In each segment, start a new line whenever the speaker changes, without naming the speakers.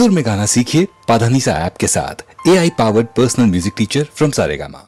सुर में गाना सीखिए पाधानीसा ऐप के साथ। AI powered personal music teacher from Saregama.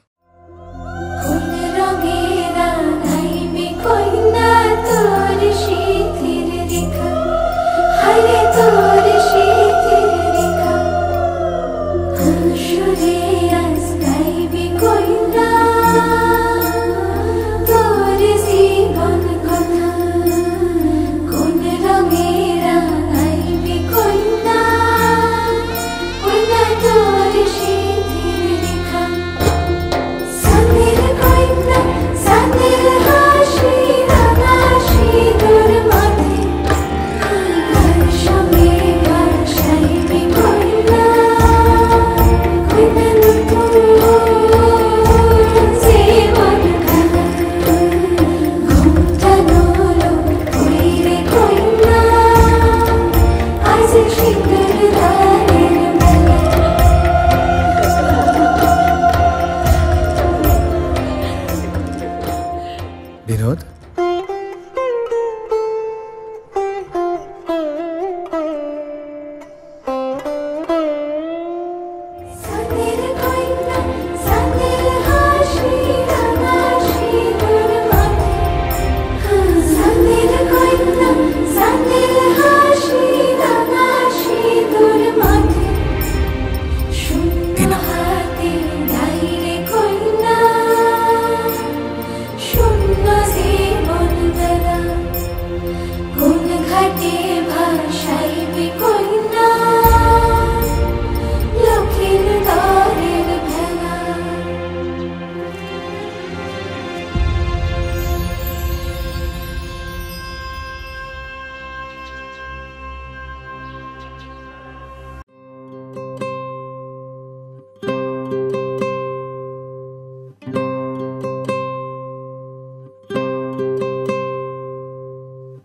Vinod,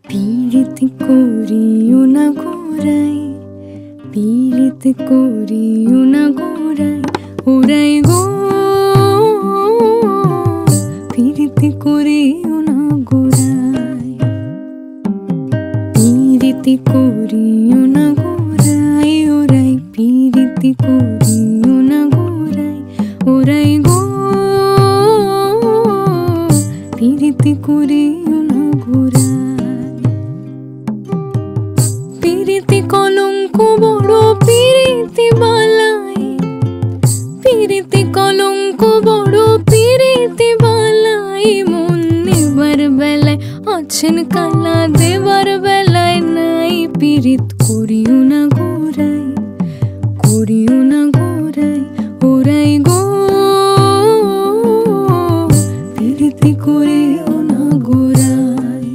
पीड़ित कोरियो ना गोराई, पीड़ित कोरियो ना गोराई, ओराई गो पीड़ित कोरियो ना गोराई, पीड़ित कोरियो ना गोराई, ओराई पीड़ित कोरियो ना गोराई, ओराई गो पीड़ित कोरियो ना गोराई। पीरिति कलंक बड़ पीरिति बालाई, पीरिति कलंक बड़ पीरिति बालाई, मन नेবার বেলায় আছেন কালা, দেবার বেলায় নাই। পীড়িত করিও না গোরাই, করিও না গোরাই, ওরাই গো পীড়িতি করিও না গোরাই।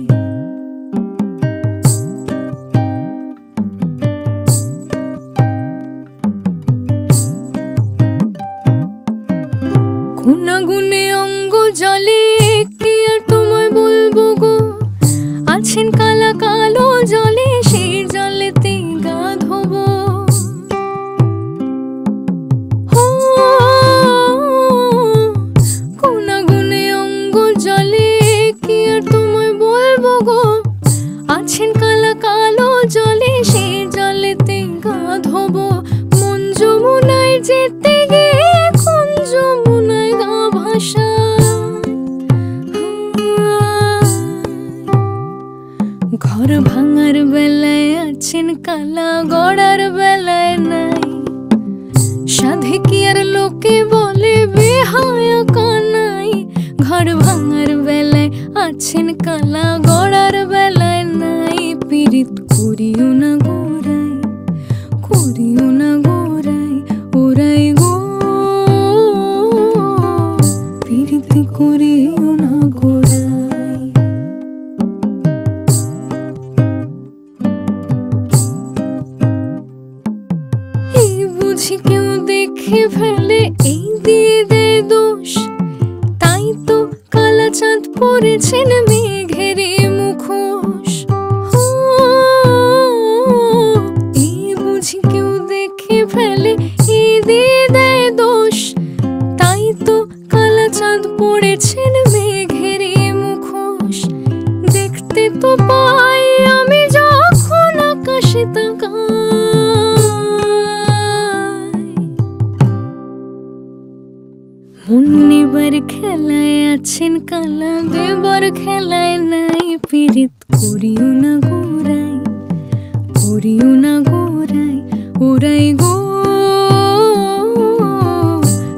গুণাগুণে অঙ্গ জলে কি আর তোমায় বলবো গো, আছেন কালা কালো জলে, সেই জলেতে গা ধোবো। গুণাগুণে অঙ্গ জলে কি আর তোমায় বলবো গো, আছেন কালা কালো জলে, সেই জলেতে গা ধোবো। মন যমুনায় যেতে গিয়ে কোন যমুনায় গা ভাষা, ঘর ভাঙার বেলায় আছেন কালা, গড়ার বেলায় নাই। সাধে কি আর লোকে বলে বেহায়া কানাই, ঘর ভাঙার বেলায় আছেন কালা, গড়ার বেলায় নাই। পীড়িত করিও না গোরাই, করিও না গোরাই, ওরাই গো পীড়িত করিও না গোরাই। এই বুঝি কেউ দেখে ফেলে, এই দিয়ে দেয় দোষ, তাই তো কালা চাঁদ পড়েছেন মেঘের মুখোশ। এই বুঝি কেউ দেখে ফেলে, এই দিয়ে দেয় দোষ, তাই তো কালা চাঁদ পড়েছেন মেঘের মুখোশ। দেখতে তো পাই আমি যখন আকাশে তাকাই, আছেন কালা দেবার খেলায় নাই পীড়িত করিও না গোরাই, করিও না গোরাই, ওরাই গো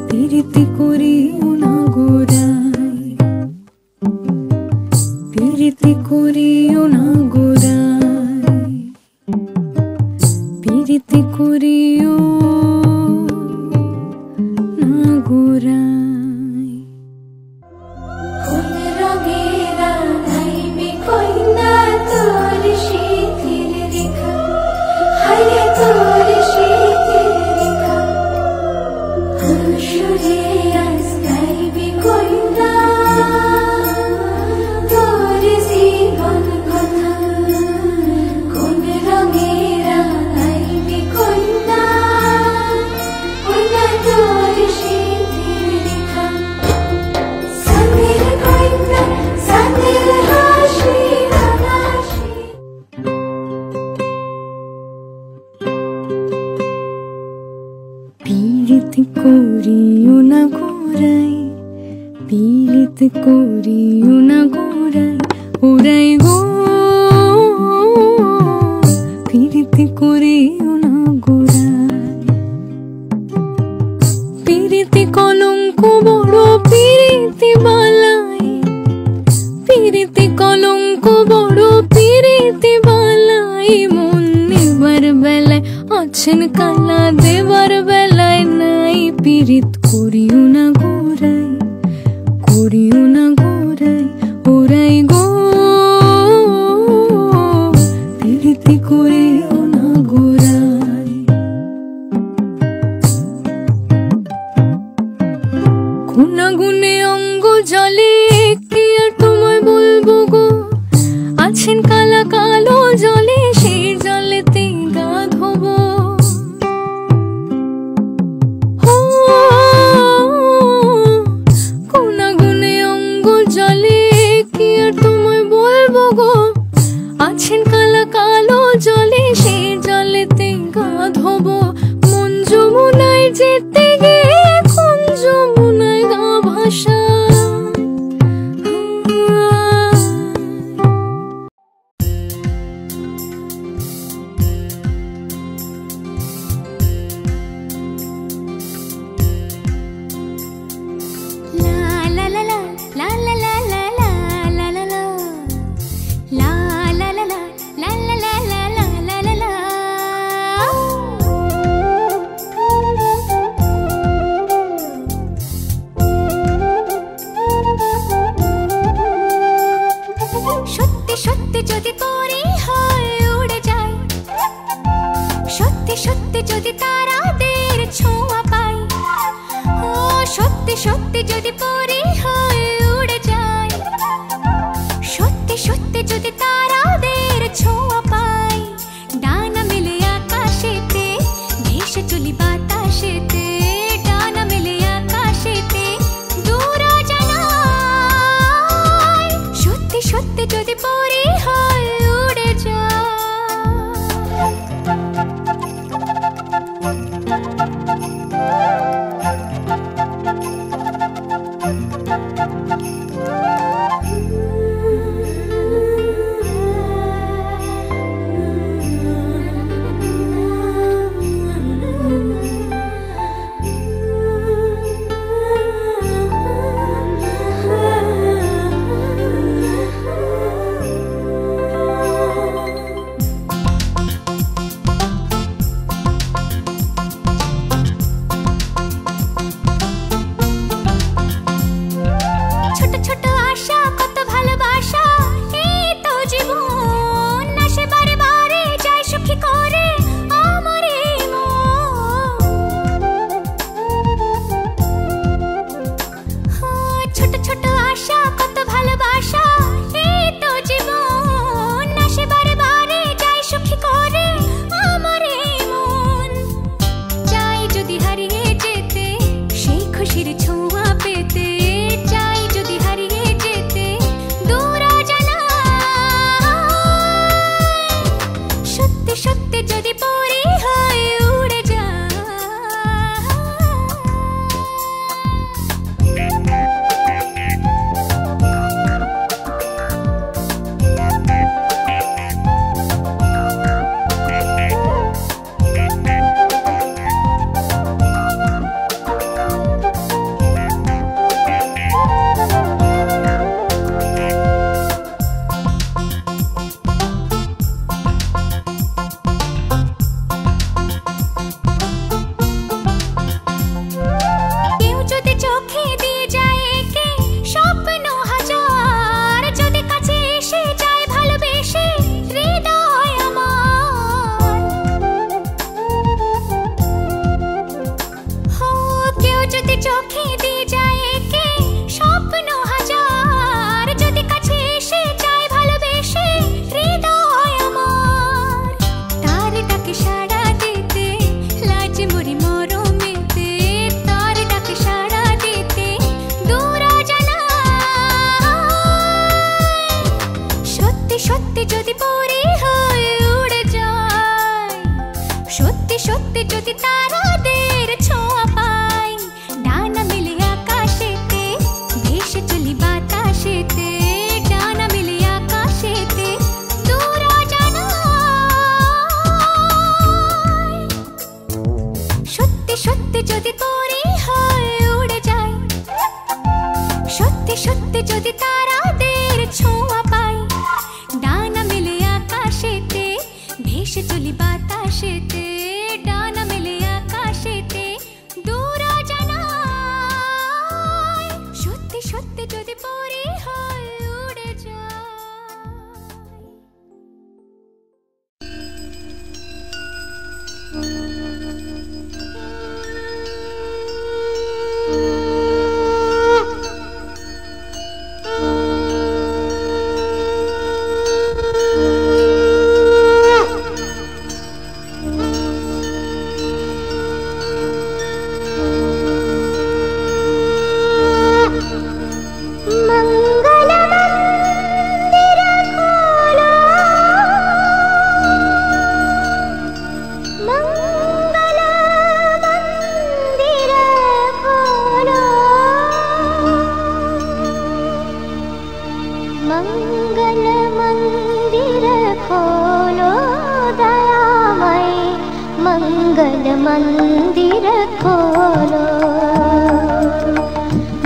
পীড়িত করিও না গোরাই, পীড়িত করিও না গোরাই, পীড়িত করিও না গোরাই। পীড়িত করিও না গোরাই, পীড়িত করিও না গোরাই, ওরাই গো পীড়িত করিও না গোরাই, পীড়িত কলঙ্ক বড় পীড়িত বালাই, পীড়িত কলঙ্ক বড় পীড়িত বালাই, মন নেবার বেলায় আছেন কালা দেবার বেলায় নাই পীড়িত করিও না গোরাই, করিও না গোরাই, ওরাই গো পীড়িত করিও না গোরাই। গুনাগুনে অঙ্গ জলে কি আর তোমায় বলবো গো, আছেন কালা কালো জলে সেই জলেতে গা ধোবো, যদি তারাদের ছোঁয়া পাই, ডানা মেলে আকাশেতে ভেসে চলি বাতাসেতে, ডানা মেলে আকাশেতে দূর অজানায়। সত্যি সত্যি যদি তোরে হয় উড়ে যাই, সত্যি সত্যি যদি তারাদের ছোঁয়া পাই, ডানা মেলে আকাশেতে ভেসে চলি বাতাসেতে, ডানা মেলে আকাশেতে দূর অজানায়। সত্যি সত্যি যদি পরে হয় উড়ে যায়। मंदिर खोलो,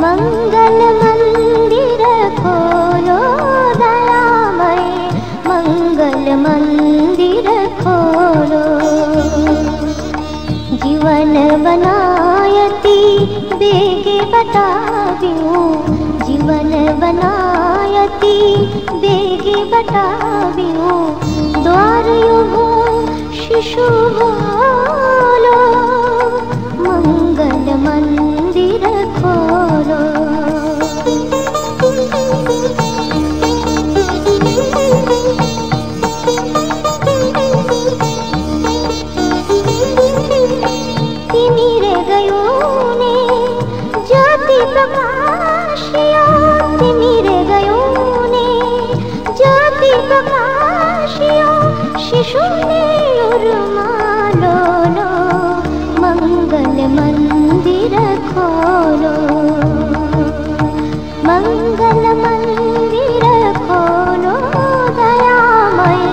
मंगल मंदिर खोलो दयामय, मंगल मंदिर खोलो। जीवन बनायती बेगे बतावियो, जीवन बनायती बेगे बतावियो, द्वार युगो शिशु बोलो, मंगल मंदिर खोलो। तिमिरे गयो ने ज्योति प्रकाशियो, तिमिरे गयो ने ज्योति प्रकाशियो, शिशु ने उर्मालो लो, मंगल मंदिर खोलो, मंगल मंदिर खोलो दयामय,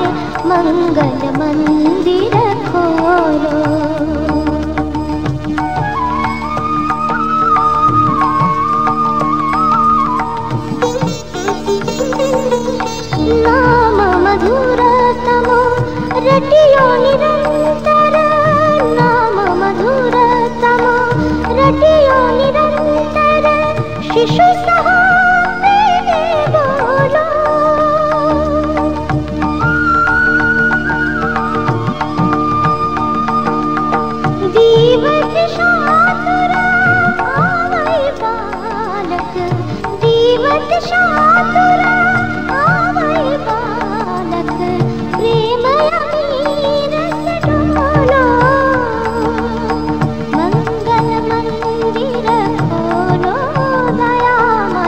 मंगल मंदिर खोलो। नाम मधुरतमो रटियो निरंतर, नाम मधुरतमो रटियो निरंतर, शिशु सहा प्रेमे बोलो। दीवत शातुरा आवै बालक, दीवत शातुरा आवै बालक, प्रेम अमीर से डोलो, मंगल मंदिर खोलो दयामय,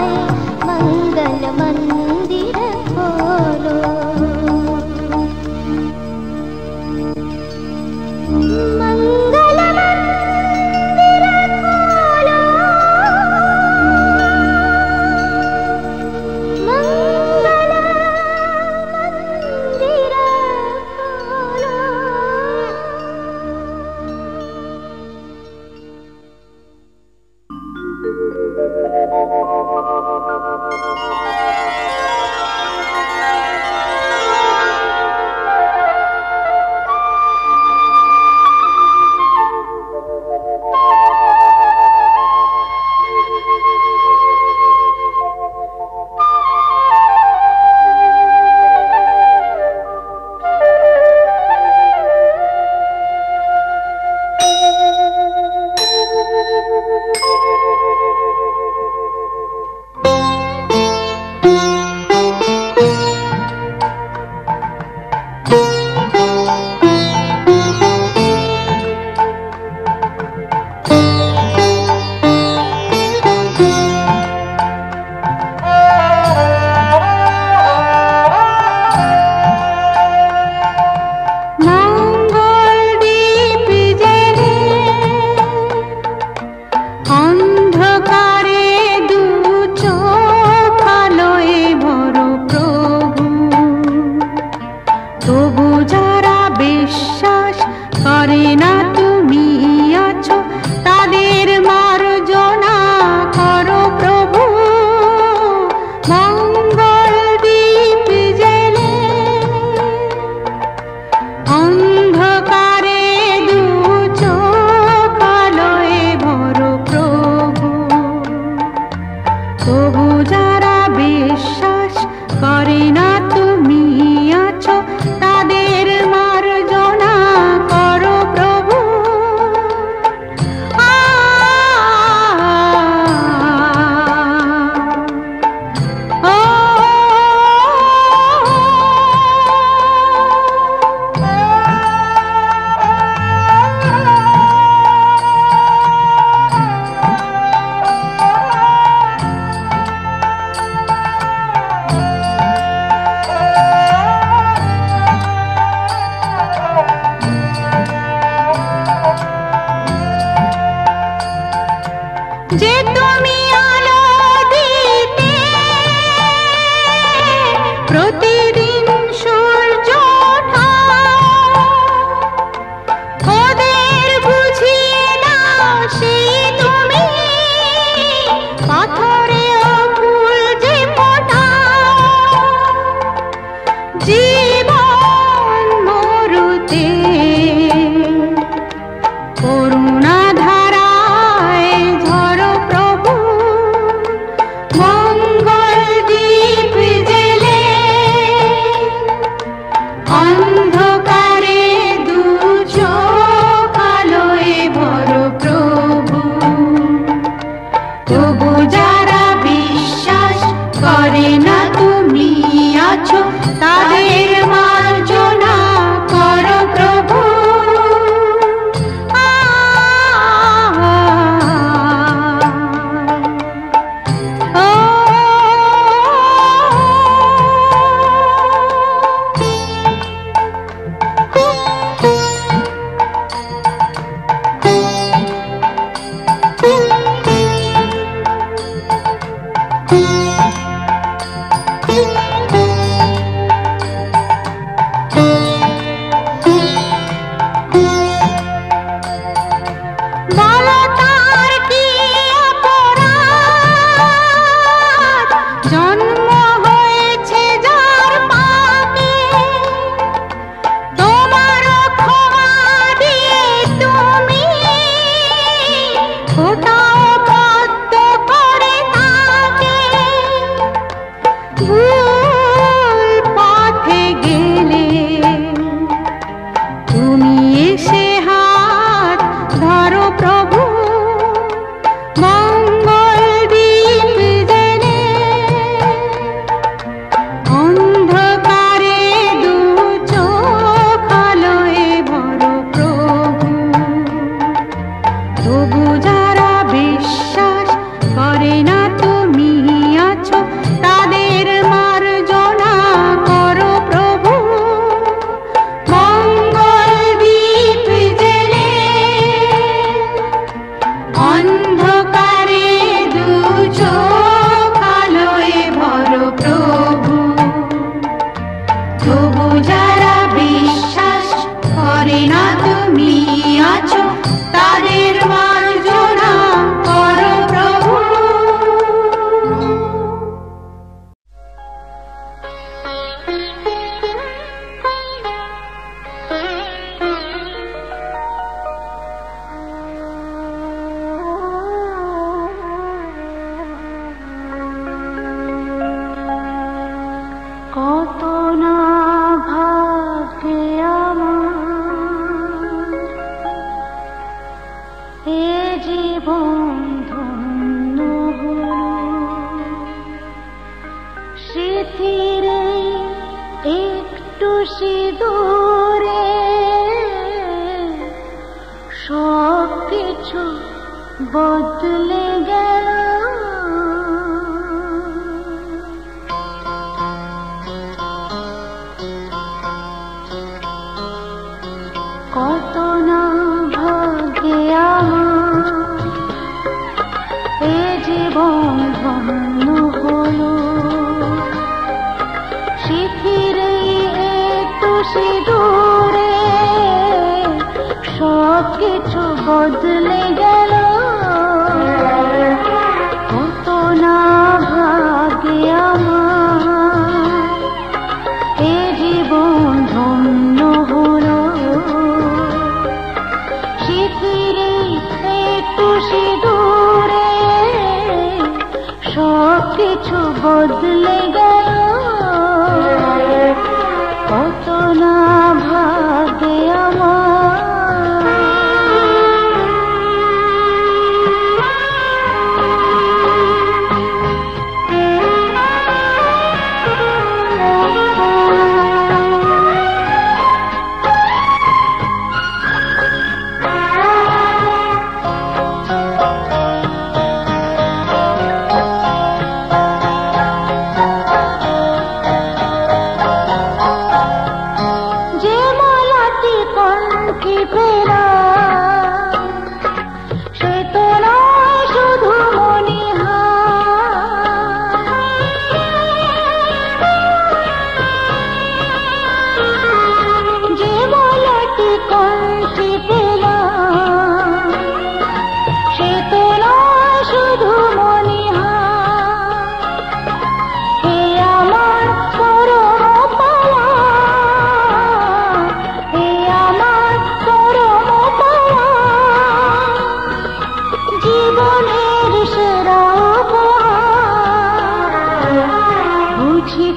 দূরে সব কিছু বদলে গেল। কত না ভাগ্যে আমার এ জীবন ধন্য হলো, শিথিরে একটু সিঁদুরে সব কিছু বদলে গেল। কত না ভাগ্যে আমার এ জীবন ধন্য হলো, শিথিরে একটু সিঁদুরে সব কিছু বদলে গেল। কত না ভাগ্যে আমার।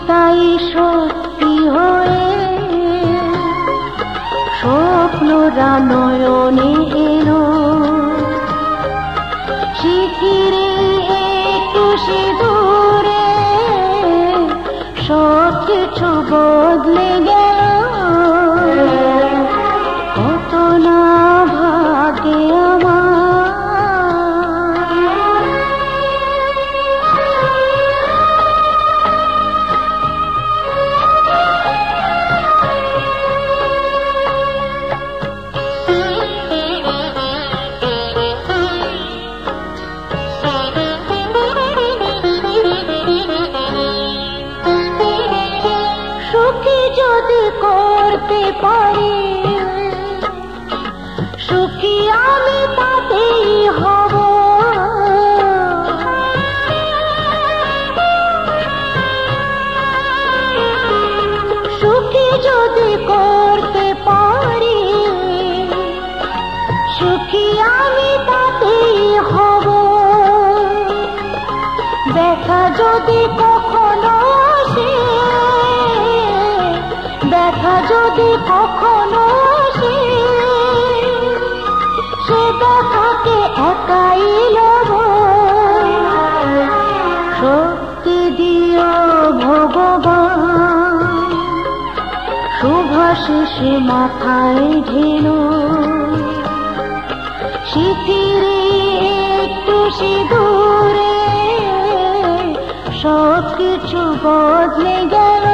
তাই সত্যি হয়ে স্বপ্নরা নয়নে এলো, শিথিরে একটু সিঁদুরে সব কিছু বদলে গেল। কত না ভাগ্যে আমার। যদি করতে পারি সুখী আমি তাতেই হব, সুখী যদি করতে পারি সুখী আমি তাতেই হব। দেখা যদি কখনো আসে, দেখা যদি কখনো আসে, সে দেখাকে একাই লব। শক্তি দিও ভগবান, শুভাশিসে মাথায় ঢেলো, শিথিরে একটু সিঁদুরে সব কিছু বদলে গেল।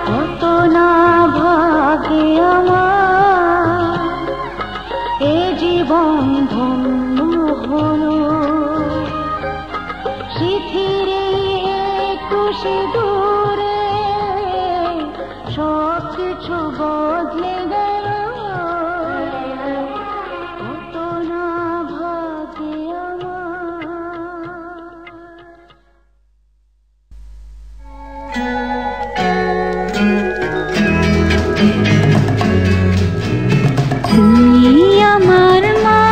কত না ভাগ্যে আমার এ জীবন ধন্য হলো, শিথিরে একটু সিঁদুরে সব কিছু বদলে গেল। কত না ভাগ্যে
তুমি আমার মা,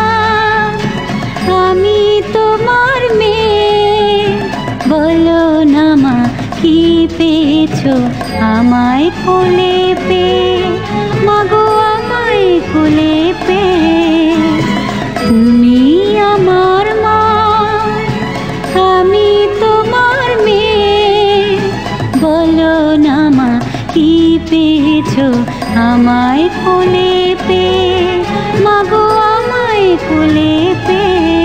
আমি তোমার মেয়ে, বলো না মা কি পেয়েছো আমায় কোলে পেয়ে, মাগো আমায় কোলে পেয়ে। তুমি আমার মা, আমি তোমার মেয়ে, বলো না মা কি
পেয়েছো আমায় কোলে পেয়ে, মাগো আমায় কোলে পেয়ে।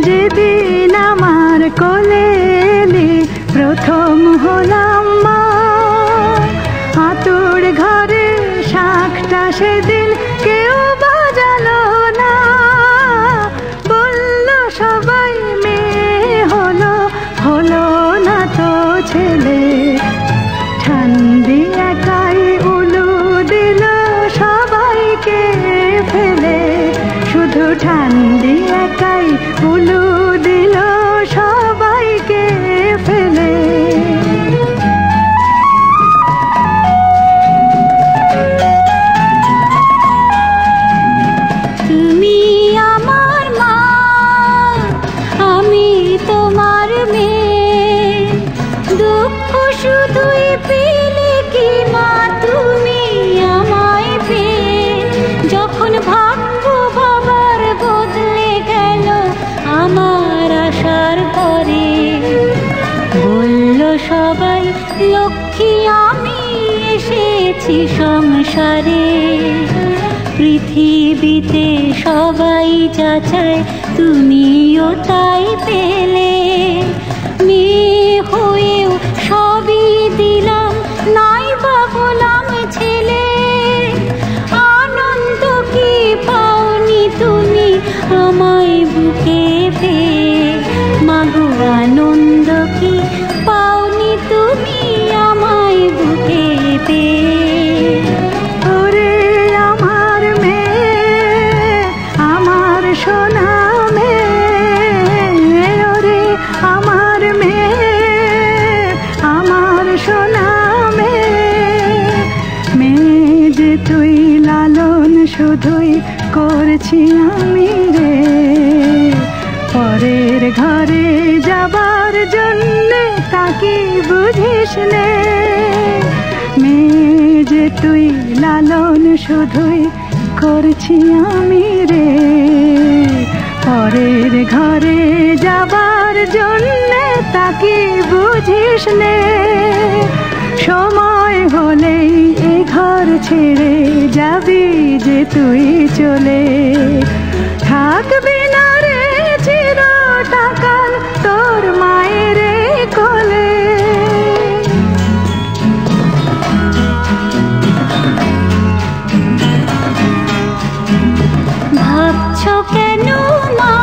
যেদিন আমার কোলে এলে প্রথম হলাম মা, আতুর ঘরে শাঁখটা সেদিন কেউ বাজালো না। বলল সবাই মেয়ে হলো, হলো না তো ছেলে। ঠান্ডি একাই উলু দিল সবাইকে ফেলে, শুধু ঠান্ডি একাই উলু দিল সবাইকে ফেলে।
তুমি আমার মা, আমি তোমার মেয়ে। দুঃখ শুধুই পেলে কি মা তুমি আমায় পেয়ে। যখন ভাগ্য বাবার বদলে গেল আমার আশার পরে, বলল সবাই লক্ষ্মী আমি এসেছি সংসারে। পৃথিবীতে সবাই যা চায় তুমিও তাই পেলে। মেয়ে হয়েও সবই দিলাম, নাই বা গোলাম ছেলে। আনন্দ কি পাওনি তুমি আমায় বুকে পেয়ে, মাগো আনন্দ কি পাওনি তুমি আমায় বুকে পেয়ে।
ওরে আমার মেয়ে, আমার সোনা মেয়ে, ওরে আমার মেয়ে, আমার সোনা মেয়ে। মেয়ে যে তুই লালন শুধুই করছি আমি রে, পরের ঘরে যাবার জন্যে তাকে বুঝিস নে। মেয়ে যে তুই লালন শুধুই করছি আমি রে, পরের ঘরে যাবার জন্যে তাকে বুঝিস নে। সময় হলেই এ ঘর ছেড়ে যাবি যে তুই চলে, থাকবি না রে চিরটাকাল তোর মায়ের কোলে।
ভাবছো কেন মা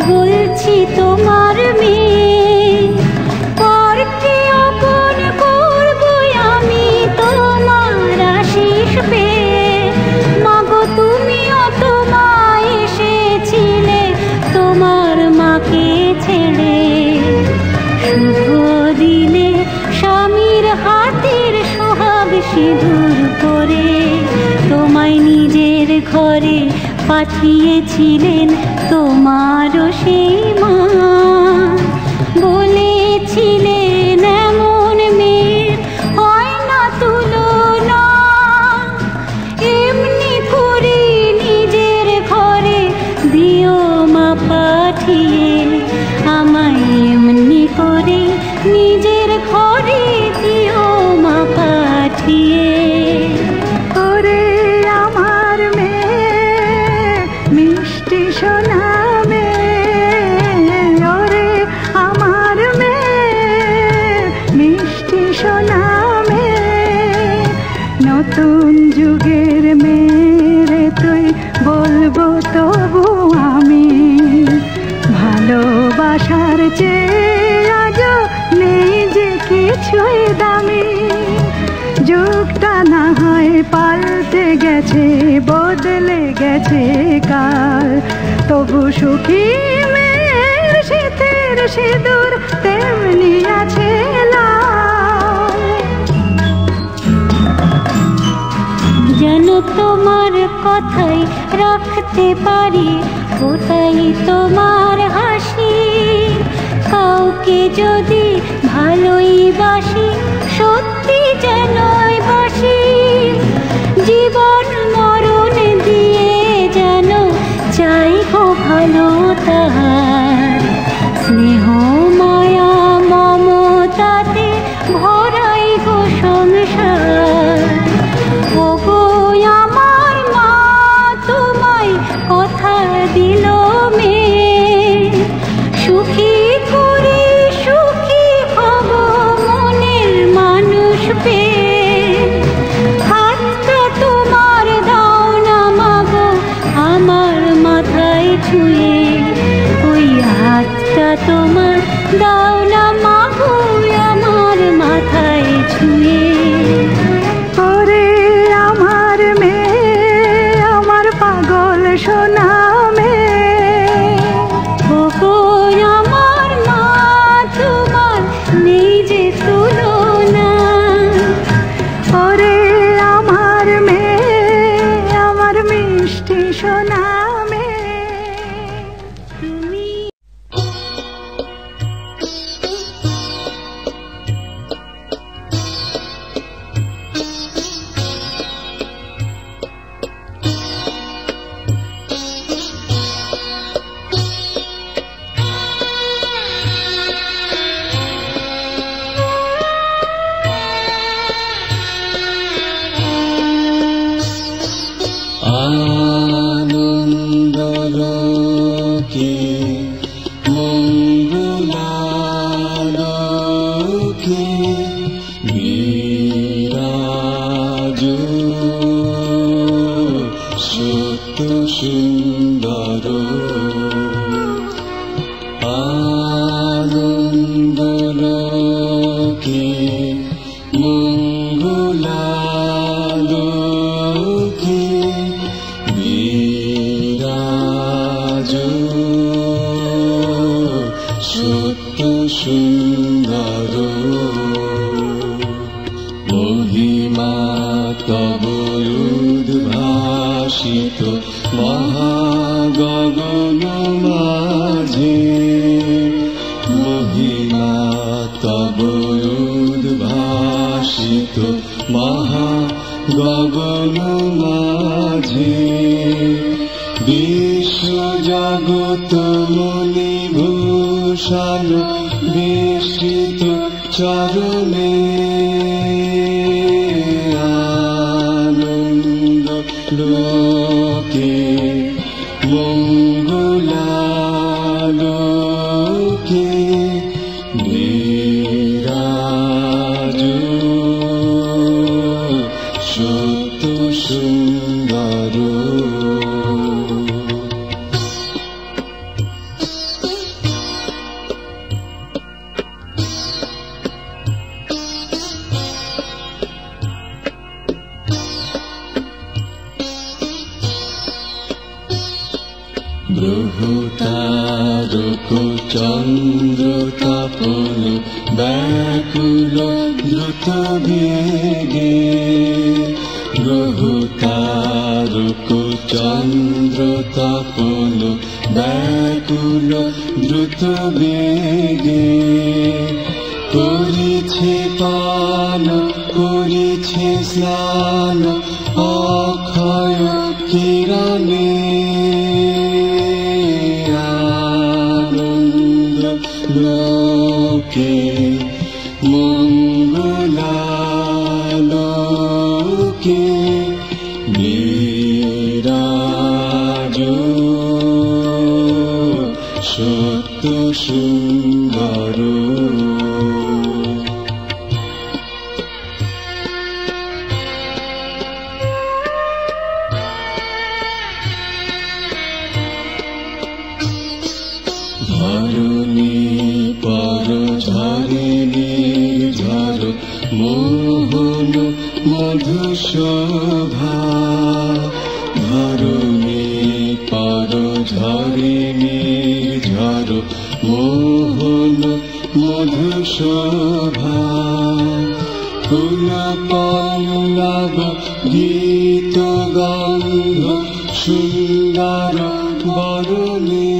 বলছি তোমার মেয়ে, পরকে আপন করবো আমি তোমার আশিস পেয়ে। মাগো তুমিও তো মা এসেছিলে তোমার মাকে ছেড়ে। শুভ দিনে স্বামীর হাতের সোহাগ সিঁদুর করে, তোমায় নিজের ঘরে পাঠিয়েছিলেন তোমারও সেই মা। বলেছিলেন এমন মেয়ের হয় না তুলনা, এমনি করে নিজের ঘরে দিও মা পাঠিয়ে। আমায় এমনি করে নিজের ঘরে দিও মা পাঠিয়ে।
ওরে আমার মেয়ে, মিষ্টি সোনা মেয়ে, ওরে আমার মেয়ে, মিষ্টি সোনা মেয়ে। নতুন যুগের মেয়ে তুই বলবো তবু আমি, ভালোবাসার চেয়ে আজও নেই যে কিছুই দামি। যুগটা না হয় পাল্টে গেছে, বদলে গেছে কাল, তবু সুখী মেয়ের শীতের সিঁদুর তেমনি আছে লাল।
যেন তোমার কথাই রাখতে পারি, কোথায় তোমার হাসি। কাউকে যদি ভালোই বাসি, সত্যি যেনই বাসি। জীবন মরণ দিয়ে যেন চাই গো ভালো তাহার। স্নেহ মায়া মমতাতে ভরাই গো
মঙ্গলালোকে বিরাজ সত্য সুন্দর মহিমা তব উদ্ভাসিত মহাগগন মাঝে মহিমা তব উদ্ভাসিত মহাগগন মাঝে বিশ্ব জগৎ মণিভূষণ বিস্তৃত চরণে আনন্দ লোকে মঙ্গলালোকে বিরাজ সত্য সুন্দর গ্রহ তারক চন্দ্র তপন ব্যাকুল দ্রুত বেগে গ্রহ তারক চন্দ্র তপন ব্যাকুল দ্রুত বেগে করিছে পান করিছে স্নান অক্ষয় কিরণে লোকে মঙ্গলালোকে বিরাজ সত্য সুন্দর ধরণী পর ঝরিণী ঝর মোহন মধুশোভা ধরণী পর ঝরিণী ঝর মোহন মধুশোভা ফুল পল্লব গীত গন্ধ সুন্দর বরণী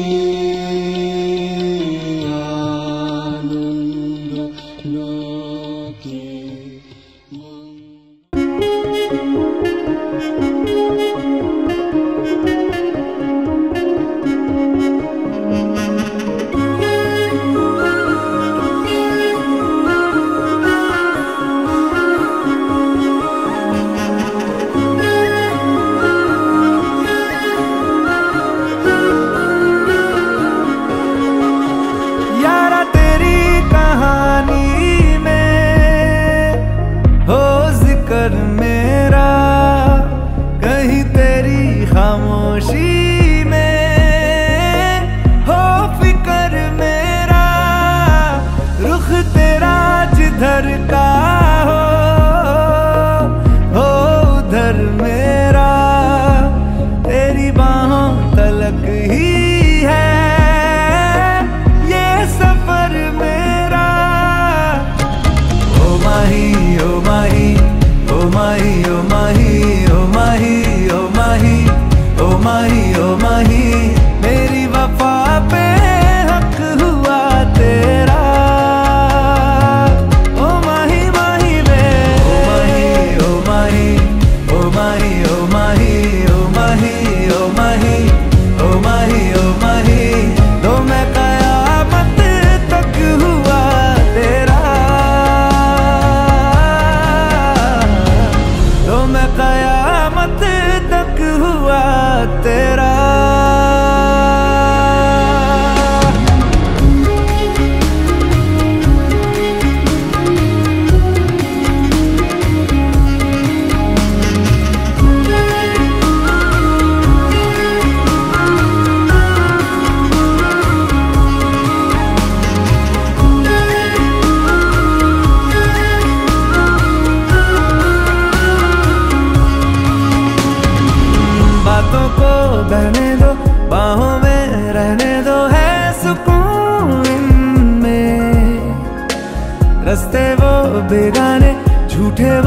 oh mahi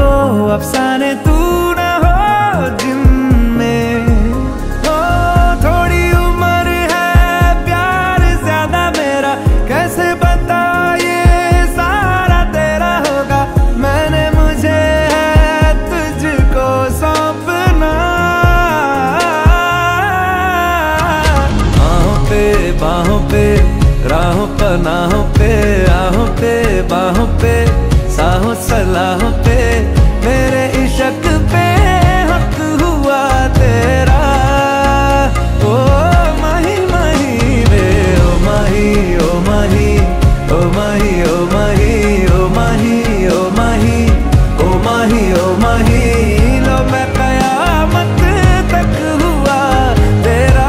वो अफसाने तू न हो जिनमें। ओ थोड़ी उम्र है प्यार ज्यादा मेरा, कैसे बता ये सारा तेरा होगा। मैंने मुझे है तुझको सौंपना। बाहों पे राहों पनाहों पे, आहों पे बाहों पे, साहों सलाहों पे, मेरे इश्क पे हक हुआ तेरा। ओ माही माही रे ओ माही ओ माही ओ माही ओ माही ओ माही ओ माही ओ माही ओ माही, लो मैं कयामत तक हुआ तेरा।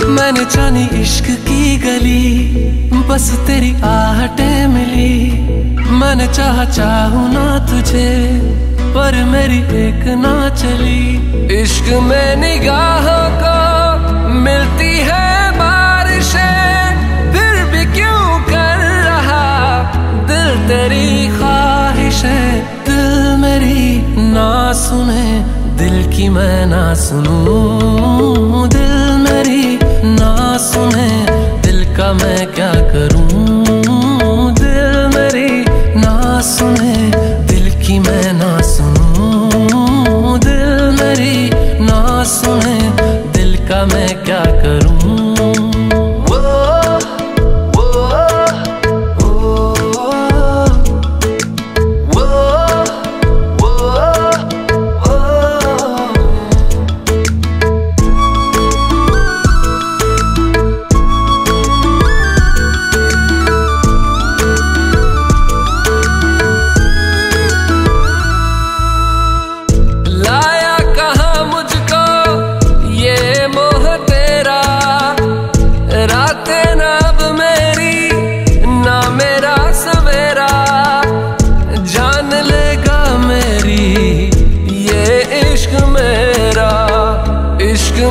मैंने जानी इश्क की गली, बस तेरी आहटें मिली। मैंने चाहूँ ना तुझे, पर मेरी एक ना चली। इश्क में निगाहों को मिलती है बारिशें, फिर भी क्यों कर रहा दिल तेरी ख्वाहिशें। दिल मेरी ना सुने, दिल की मैं ना सुनूं। दिल मेरी ना सुने, दिल का मैं क्या करूं। दिल मेरी ना सुने, दिल की मैं ना सुनूं। दिल मेरी ना सुने, दिल का मैं क्या करूं।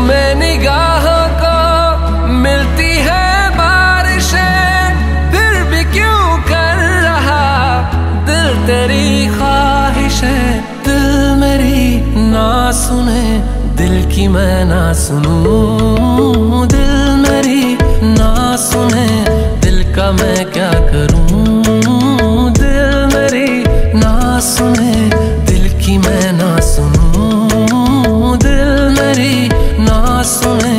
में निगाहों को मिलती है बारिशें, फिर भी क्यों कर रहा दिल तेरी ख्वाहिशें। दिल मेरी ना सुने, दिल की मैं ना सुनूं। दिल मेरी ना सुने, दिल का मैं क्या करूं। दिल मेरी ना सुने, दिल की मैं ना सुनूं। दिल मेरी ना सुने,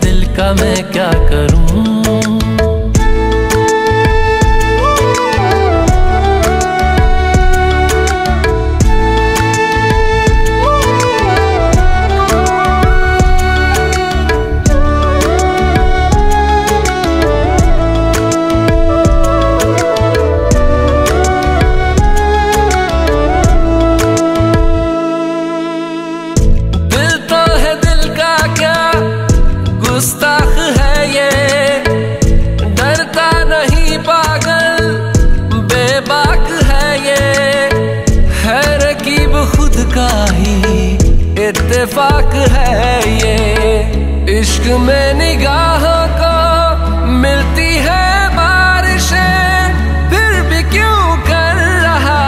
दिल का मैं क्या करूं। इत्तेफाक है ये। इश्क में निगाहों को मिलती है बारिशें, फिर भी क्यों कर रहा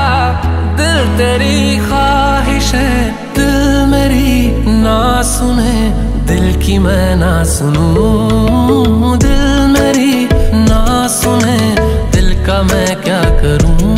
दिल तेरी ख्वाहिशें। दिल मेरी ना सुने, दिल की मैं ना सुनूं, दिल मेरी ना सुने, दिल का मैं क्या करूं।